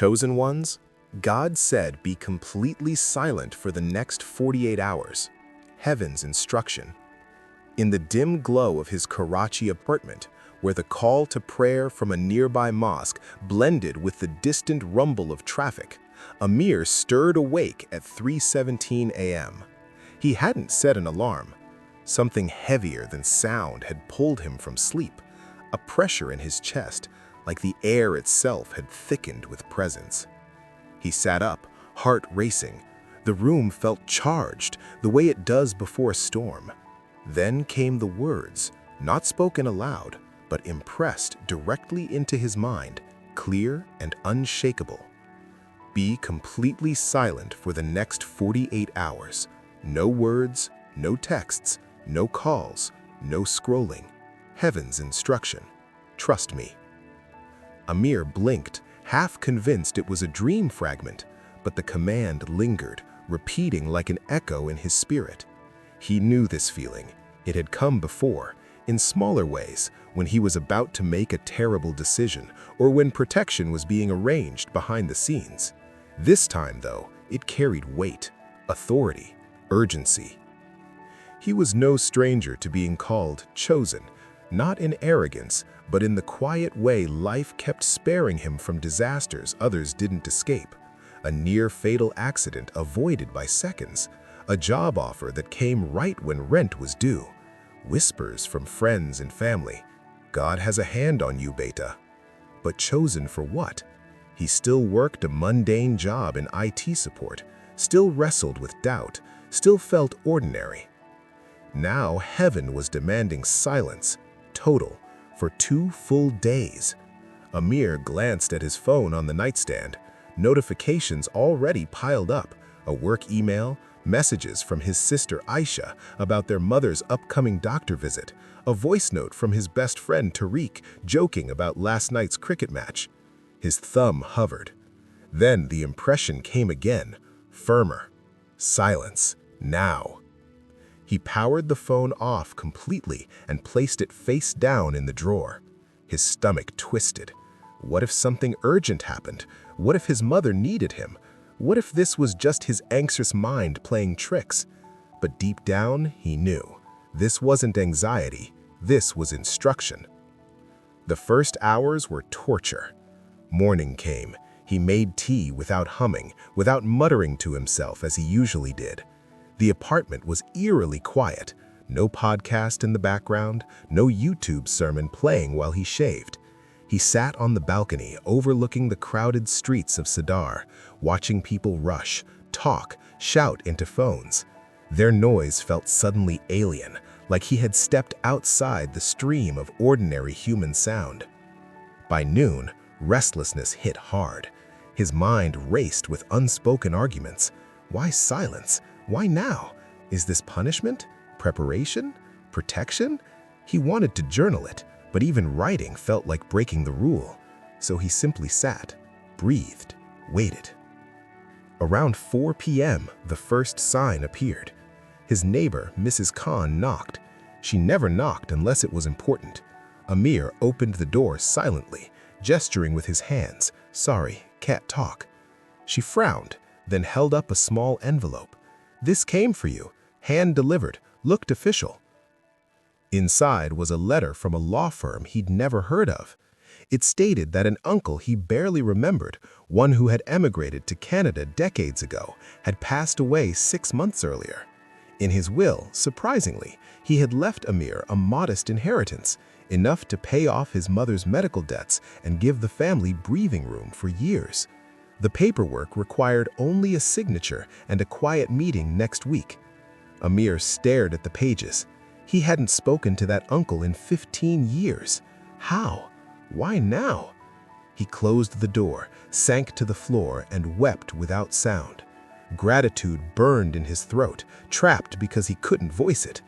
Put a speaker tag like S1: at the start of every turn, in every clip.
S1: Chosen ones, God said, be completely silent for the next 48 hours. Heaven's instruction. In the dim glow of his Karachi apartment, where the call to prayer from a nearby mosque blended with the distant rumble of traffic, Amir stirred awake at 3:17 a.m. He hadn't set an alarm. Something heavier than sound had pulled him from sleep, a pressure in his chest, like the air itself had thickened with presence. He sat up, heart racing. The room felt charged, the way it does before a storm. Then came the words, not spoken aloud, but impressed directly into his mind, clear and unshakable. Be completely silent for the next 48 hours. No words, no texts, no calls, no scrolling. Heaven's instruction. Trust me. Amir blinked, half convinced it was a dream fragment, but the command lingered, repeating like an echo in his spirit. He knew this feeling. It had come before, in smaller ways, when he was about to make a terrible decision or when protection was being arranged behind the scenes. This time, though, it carried weight, authority, urgency. He was no stranger to being called chosen, not in arrogance, but in the quiet way life kept sparing him from disasters others didn't escape. A near-fatal accident avoided by seconds, a job offer that came right when rent was due, whispers from friends and family, God has a hand on you, beta. But chosen for what? He still worked a mundane job in IT support, still wrestled with doubt, still felt ordinary. Now heaven was demanding silence, total, for 2 full days. Amir glanced at his phone on the nightstand, notifications already piled up, a work email, messages from his sister Aisha about their mother's upcoming doctor visit, a voice note from his best friend Tariq joking about last night's cricket match. His thumb hovered. Then the impression came again, firmer. Silence, now. He powered the phone off completely and placed it face down in the drawer. His stomach twisted. What if something urgent happened? What if his mother needed him? What if this was just his anxious mind playing tricks? But deep down, he knew. This wasn't anxiety. This was instruction. The first hours were torture. Morning came. He made tea without humming, without muttering to himself as he usually did. The apartment was eerily quiet. No podcast in the background, no YouTube sermon playing while he shaved. He sat on the balcony overlooking the crowded streets of Sadar, watching people rush, talk, shout into phones. Their noise felt suddenly alien, like he had stepped outside the stream of ordinary human sound. By noon, restlessness hit hard. His mind raced with unspoken arguments. Why silence? Why now? Is this punishment? Preparation? Protection? He wanted to journal it, but even writing felt like breaking the rule. So he simply sat, breathed, waited. Around 4 p.m., the first sign appeared. His neighbor, Mrs. Khan, knocked. She never knocked unless it was important. Amir opened the door silently, gesturing with his hands. Sorry, can't talk. She frowned, then held up a small envelope. This came for you, hand-delivered, looked official. Inside was a letter from a law firm he'd never heard of. It stated that an uncle he barely remembered, one who had emigrated to Canada decades ago, had passed away 6 months earlier. In his will, surprisingly, he had left Amir a modest inheritance, enough to pay off his mother's medical debts and give the family breathing room for years. The paperwork required only a signature and a quiet meeting next week. Amir stared at the pages. He hadn't spoken to that uncle in 15 years. How? Why now? He closed the door, sank to the floor, and wept without sound. Gratitude burned in his throat, trapped because he couldn't voice it.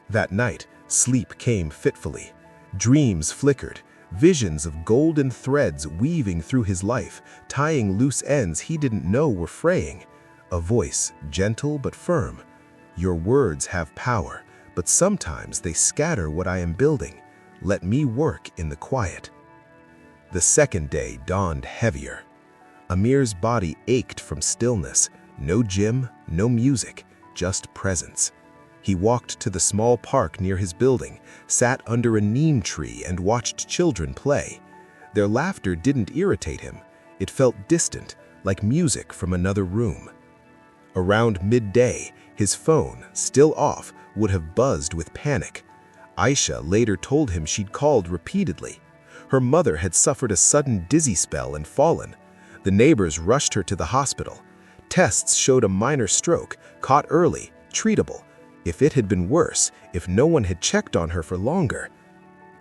S1: That night, sleep came fitfully. Dreams flickered, visions of golden threads weaving through his life, tying loose ends he didn't know were fraying. A voice, gentle but firm. Your words have power, but sometimes they scatter what I am building. Let me work in the quiet. The second day dawned heavier. Amir's body ached from stillness. No gym, no music, just presence. He walked to the small park near his building, sat under a neem tree and watched children play. Their laughter didn't irritate him. It felt distant, like music from another room. Around midday, his phone, still off, would have buzzed with panic. Aisha later told him she'd called repeatedly. Her mother had suffered a sudden dizzy spell and fallen. The neighbors rushed her to the hospital. Tests showed a minor stroke, caught early, treatable. If it had been worse, if no one had checked on her for longer.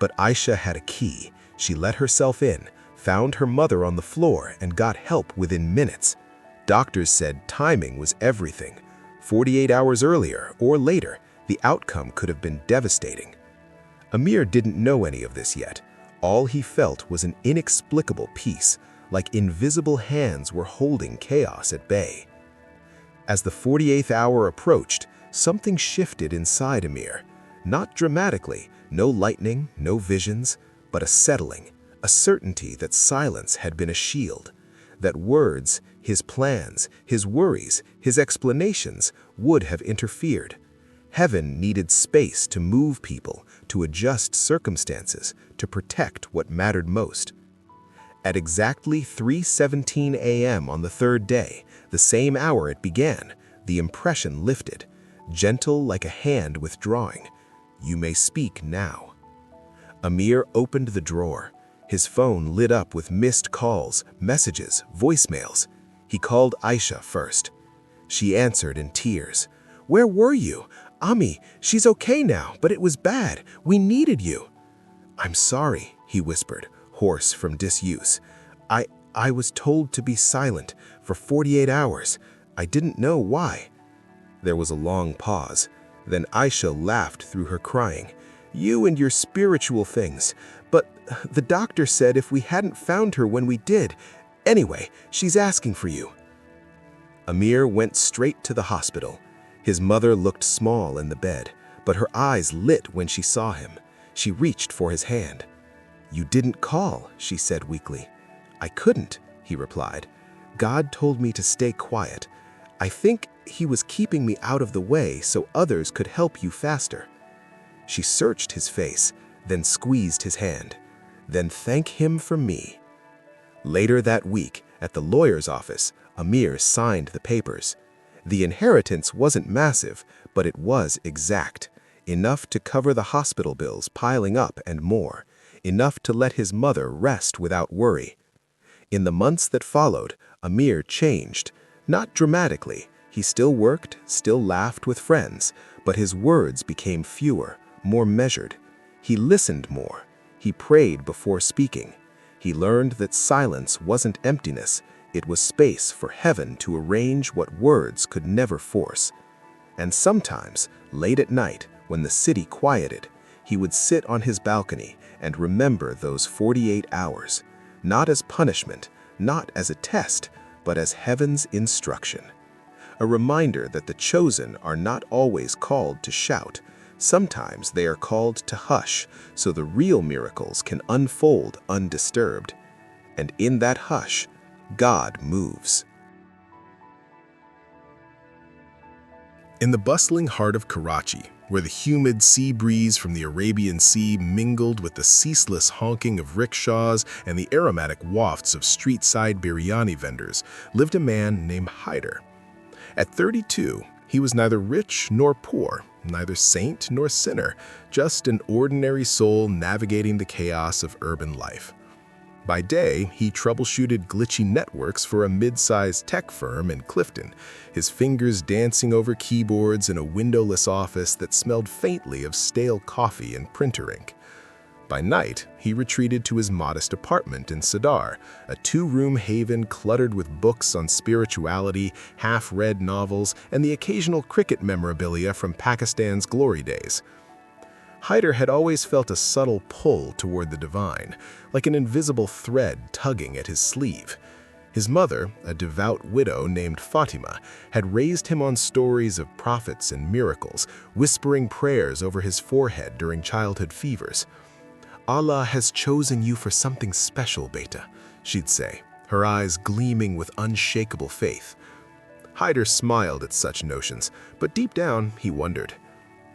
S1: But Aisha had a key. She let herself in, found her mother on the floor, and got help within minutes. Doctors said timing was everything. 48 hours earlier or later, the outcome could have been devastating. Amir didn't know any of this yet. All he felt was an inexplicable peace, like invisible hands were holding chaos at bay. As the 48th hour approached, something shifted inside Amir. Not dramatically, no lightning, no visions, but a settling, a certainty that silence had been a shield, that words, his plans, his worries, his explanations would have interfered. Heaven needed space to move people, to adjust circumstances, to protect what mattered most. At exactly 3:17 a.m. on the third day, the same hour it began, the impression lifted, gentle like a hand withdrawing. You may speak now. Amir opened the drawer. His phone lit up with missed calls, messages, voicemails. He called Aisha first. She answered in tears. "Where were you? Ami, she's okay now, but it was bad. We needed you." "I'm sorry," he whispered, hoarse from disuse. I was told to be silent for 48 hours. I didn't know why." There was a long pause. Then Aisha laughed through her crying. "You and your spiritual things. But the doctor said if we hadn't found her when we did. Anyway, she's asking for you." Amir went straight to the hospital. His mother looked small in the bed, but her eyes lit when she saw him. She reached for his hand. "You didn't call," she said weakly. "I couldn't," he replied. "God told me to stay quiet. I think he was keeping me out of the way so others could help you faster." She searched his face, then squeezed his hand. "Then thank him for me." Later that week, at the lawyer's office, Amir signed the papers. The inheritance wasn't massive, but it was exact. Enough to cover the hospital bills piling up and more. Enough to let his mother rest without worry. In the months that followed, Amir changed. Not dramatically. He still worked, still laughed with friends, but his words became fewer, more measured. He listened more. He prayed before speaking. He learned that silence wasn't emptiness. It was space for heaven to arrange what words could never force. And sometimes, late at night, when the city quieted, he would sit on his balcony and remember those 48 hours, not as punishment, not as a test, but as heaven's instruction. A reminder that the chosen are not always called to shout. Sometimes they are called to hush, so the real miracles can unfold undisturbed. And in that hush, God moves. In the bustling heart of Karachi, where the humid sea breeze from the Arabian Sea mingled with the ceaseless honking of rickshaws and the aromatic wafts of street-side biryani vendors, lived a man named Haider. At 32, he was neither rich nor poor, neither saint nor sinner, just an ordinary soul navigating the chaos of urban life. By day, he troubleshooted glitchy networks for a mid-sized tech firm in Clifton, his fingers dancing over keyboards in a windowless office that smelled faintly of stale coffee and printer ink. By night, he retreated to his modest apartment in Sadar, a two-room haven cluttered with books on spirituality, half-read novels, and the occasional cricket memorabilia from Pakistan's glory days. Haider had always felt a subtle pull toward the divine, like an invisible thread tugging at his sleeve. His mother, a devout widow named Fatima, had raised him on stories of prophets and miracles, whispering prayers over his forehead during childhood fevers. "Allah has chosen you for something special, beta," she'd say, her eyes gleaming with unshakable faith. Hyder smiled at such notions, but deep down he wondered.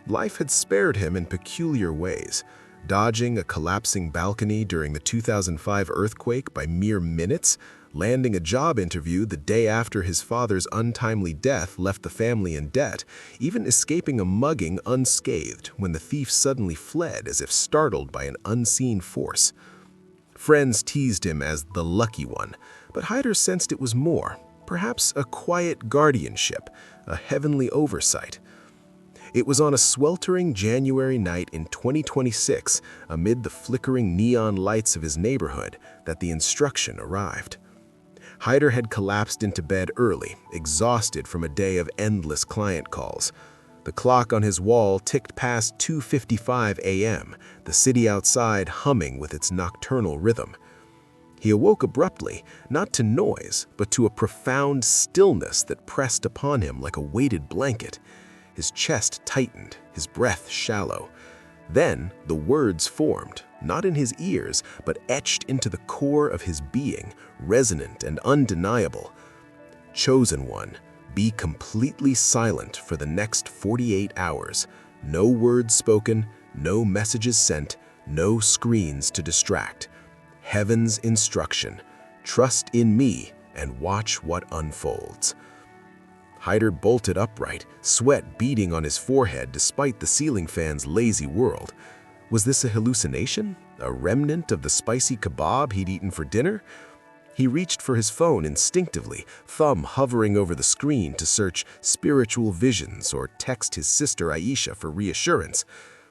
S1: Life had spared him in peculiar ways, dodging a collapsing balcony during the 2005 earthquake by mere minutes, landing a job interview the day after his father's untimely death left the family in debt, even escaping a mugging unscathed when the thief suddenly fled as if startled by an unseen force. Friends teased him as the lucky one, but Hyder sensed it was more, perhaps a quiet guardianship, a heavenly oversight. It was on a sweltering January night in 2026, amid the flickering neon lights of his neighborhood, that the instruction arrived. Hyder had collapsed into bed early, exhausted from a day of endless client calls. The clock on his wall ticked past 2:55 a.m., the city outside humming with its nocturnal rhythm. He awoke abruptly, not to noise, but to a profound stillness that pressed upon him like a weighted blanket. His chest tightened, his breath shallow. Then the words formed, not in his ears, but etched into the core of his being, resonant and undeniable. Chosen one, be completely silent for the next 48 hours. No words spoken, no messages sent, no screens to distract. Heaven's instruction. Trust in me and watch what unfolds. Hyder bolted upright, sweat beading on his forehead despite the ceiling fan's lazy world. Was this a hallucination? A remnant of the spicy kebab he'd eaten for dinner? He reached for his phone instinctively, thumb hovering over the screen to search spiritual visions or text his sister Aisha for reassurance.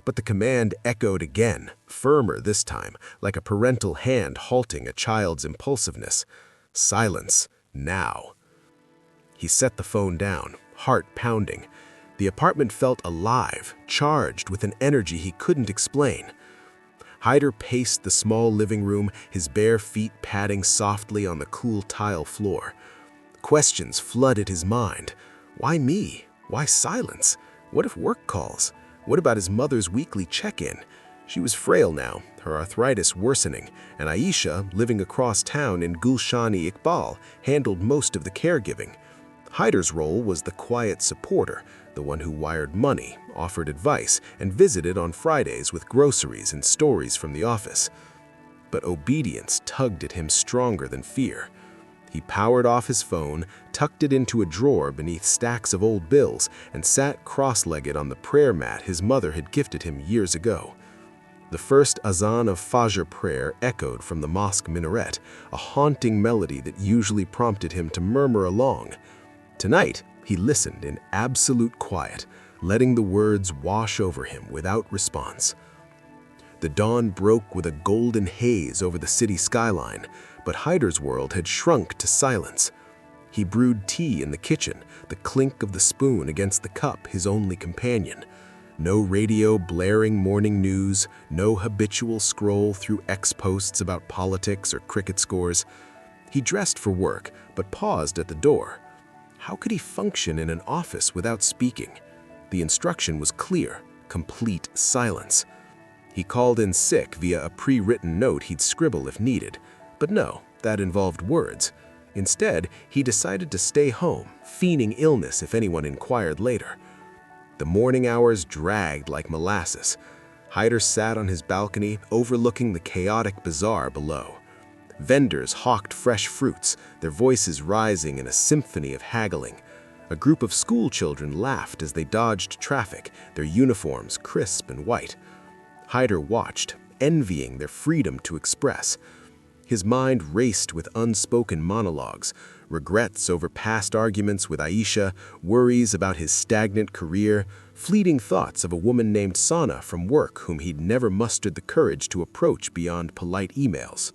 S1: But the command echoed again, firmer this time, like a parental hand halting a child's impulsiveness. Silence, now. He set the phone down, heart pounding. The apartment felt alive, charged with an energy he couldn't explain. Hyder paced the small living room, his bare feet padding softly on the cool tile floor. Questions flooded his mind. Why me? Why silence? What if work calls? What about his mother's weekly check-in? She was frail now, her arthritis worsening, and Aisha, living across town in Gulshan-e-Iqbal, handled most of the caregiving. Hyder's role was the quiet supporter, the one who wired money, offered advice, and visited on Fridays with groceries and stories from the office. But obedience tugged at him stronger than fear. He powered off his phone, tucked it into a drawer beneath stacks of old bills, and sat cross-legged on the prayer mat his mother had gifted him years ago. The first azan of Fajr prayer echoed from the mosque minaret, a haunting melody that usually prompted him to murmur along. Tonight, he listened in absolute quiet, letting the words wash over him without response. The dawn broke with a golden haze over the city skyline, but Hyder's world had shrunk to silence. He brewed tea in the kitchen, the clink of the spoon against the cup his only companion. No radio blaring morning news, no habitual scroll through X posts about politics or cricket scores. He dressed for work, but paused at the door. How could he function in an office without speaking? The instruction was clear, complete silence. He called in sick via a pre-written note he'd scribble if needed. But no, that involved words. Instead, he decided to stay home, feigning illness if anyone inquired later. The morning hours dragged like molasses. Hyder sat on his balcony, overlooking the chaotic bazaar below. Vendors hawked fresh fruits, their voices rising in a symphony of haggling. A group of school children laughed as they dodged traffic, their uniforms crisp and white. Hyder watched, envying their freedom to express. His mind raced with unspoken monologues, regrets over past arguments with Aisha, worries about his stagnant career, fleeting thoughts of a woman named Sana from work whom he'd never mustered the courage to approach beyond polite emails.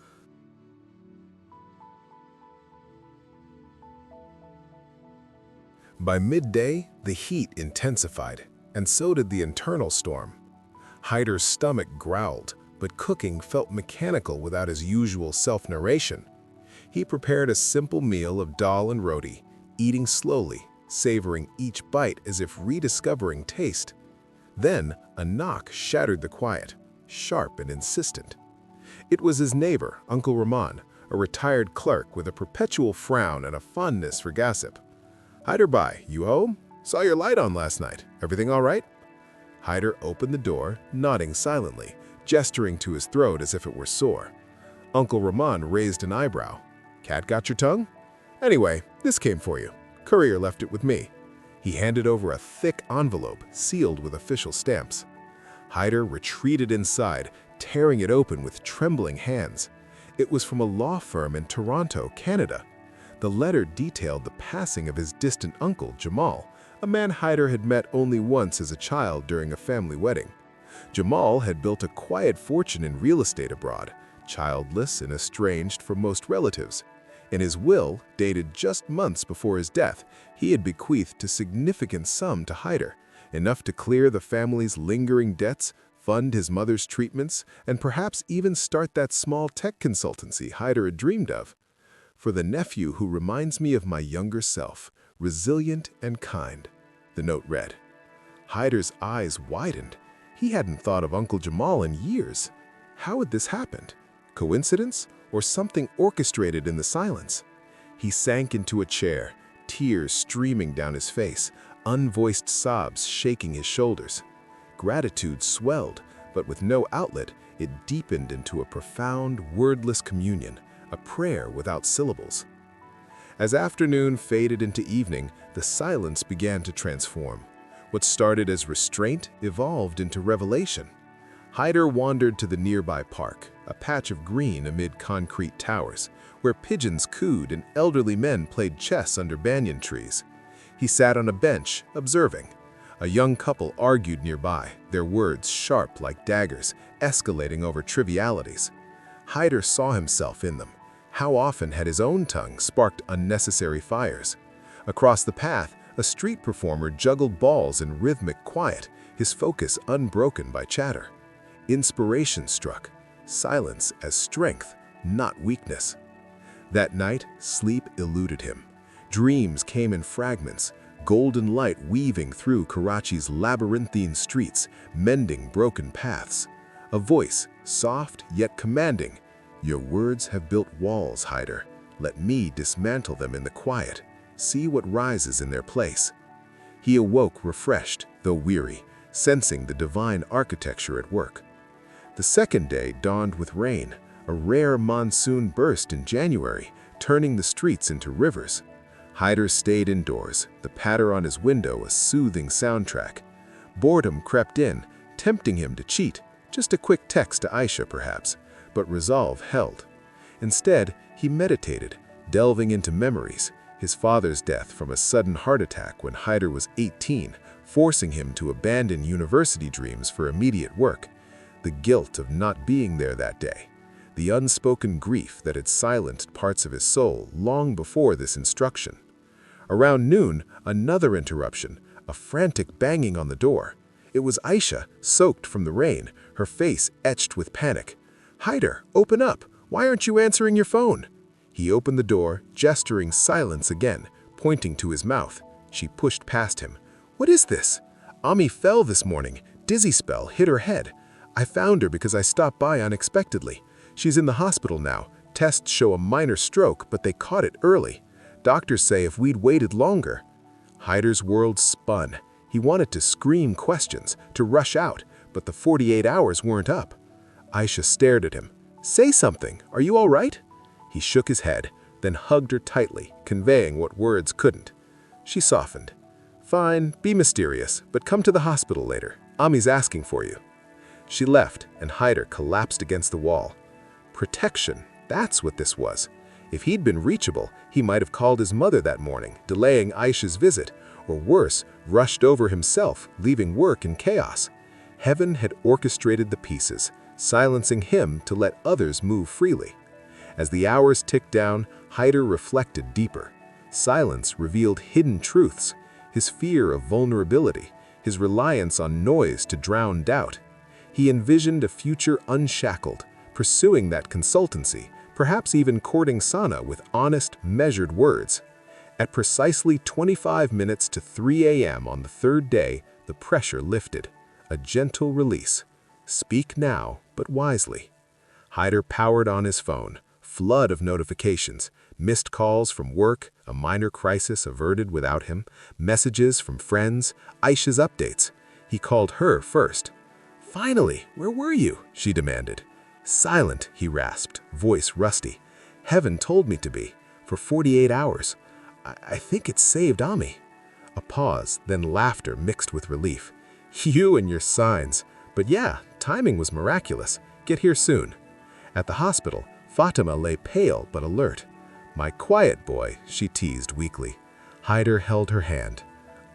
S1: By midday, the heat intensified, and so did the internal storm. Hyder's stomach growled, but cooking felt mechanical without his usual self-narration. He prepared a simple meal of dal and roti, eating slowly, savoring each bite as if rediscovering taste. Then a knock shattered the quiet, sharp and insistent. It was his neighbor, Uncle Rahman, a retired clerk with a perpetual frown and a fondness for gossip. "Hyder bhai, you home? Saw your light on last night. Everything all right?" Hyder opened the door, nodding silently, gesturing to his throat as if it were sore. Uncle Rahman raised an eyebrow. "Cat got your tongue? Anyway, this came for you. Courier left it with me." He handed over a thick envelope sealed with official stamps. Hyder retreated inside, tearing it open with trembling hands. It was from a law firm in Toronto, Canada. The letter detailed the passing of his distant uncle, Jamal, a man Hyder had met only once as a child during a family wedding. Jamal had built a quiet fortune in real estate abroad, childless and estranged from most relatives. In his will, dated just months before his death, he had bequeathed a significant sum to Hyder, enough to clear the family's lingering debts, fund his mother's treatments, and perhaps even start that small tech consultancy Hyder had dreamed of. "For the nephew who reminds me of my younger self, resilient and kind," the note read. Hyder's eyes widened. He hadn't thought of Uncle Jamal in years. How had this happened? Coincidence or something orchestrated in the silence? He sank into a chair, tears streaming down his face, unvoiced sobs shaking his shoulders. Gratitude swelled, but with no outlet, it deepened into a profound, wordless communion, a prayer without syllables. As afternoon faded into evening, the silence began to transform. What started as restraint evolved into revelation. Hyder wandered to the nearby park, a patch of green amid concrete towers, where pigeons cooed and elderly men played chess under banyan trees. He sat on a bench, observing. A young couple argued nearby, their words sharp like daggers, escalating over trivialities. Hyder saw himself in them. How often had his own tongue sparked unnecessary fires? Across the path, a street performer juggled balls in rhythmic quiet, his focus unbroken by chatter. Inspiration struck, silence as strength, not weakness. That night, sleep eluded him. Dreams came in fragments, golden light weaving through Karachi's labyrinthine streets, mending broken paths. A voice, soft yet commanding, "Your words have built walls, Hyder. Let me dismantle them in the quiet. See what rises in their place." He awoke refreshed, though weary, sensing the divine architecture at work. The second day dawned with rain, a rare monsoon burst in January, turning the streets into rivers. Hyder stayed indoors, the patter on his window a soothing soundtrack. Boredom crept in, tempting him to cheat, just a quick text to Aisha perhaps, but resolve held. Instead, he meditated, delving into memories, his father's death from a sudden heart attack when Hyder was 18, forcing him to abandon university dreams for immediate work, the guilt of not being there that day, the unspoken grief that had silenced parts of his soul long before this instruction. Around noon, another interruption, a frantic banging on the door. It was Aisha, soaked from the rain, her face etched with panic. "Hyder, open up! Why aren't you answering your phone?" He opened the door, gesturing silence again, pointing to his mouth. She pushed past him. "What is this? Ami fell this morning. Dizzy spell hit her head. I found her because I stopped by unexpectedly. She's in the hospital now. Tests show a minor stroke, but they caught it early. Doctors say if we'd waited longer." Hyder's world spun. He wanted to scream questions, to rush out, but the 48 hours weren't up. Aisha stared at him. "Say something. Are you all right?" He shook his head, then hugged her tightly, conveying what words couldn't. She softened. "Fine, be mysterious, but come to the hospital later. Ami's asking for you." She left, and Hyder collapsed against the wall. Protection, that's what this was. If he'd been reachable, he might have called his mother that morning, delaying Aisha's visit, or worse, rushed over himself, leaving work in chaos. Heaven had orchestrated the pieces, silencing him to let others move freely. As the hours ticked down, Hyder reflected deeper. Silence revealed hidden truths, his fear of vulnerability, his reliance on noise to drown doubt. He envisioned a future unshackled, pursuing that consultancy, perhaps even courting Sana with honest, measured words. At precisely 25 minutes to 3 a.m. on the third day, the pressure lifted. A gentle release. Speak now, but wisely. Hyder powered on his phone, flood of notifications, missed calls from work, a minor crisis averted without him, messages from friends, Aisha's updates. He called her first. "Finally, where were you?" she demanded. "Silent," he rasped, voice rusty. "Heaven told me to be, for 48 hours. I think it saved Ami." A pause, then laughter mixed with relief. "You and your signs. But yeah, timing was miraculous. Get here soon." At the hospital, Fatima lay pale but alert. "My quiet boy," she teased weakly. Hyder held her hand.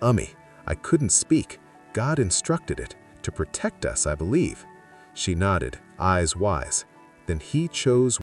S1: "Ummi, I couldn't speak. God instructed it. To protect us, I believe." She nodded, eyes wise. "Then he chose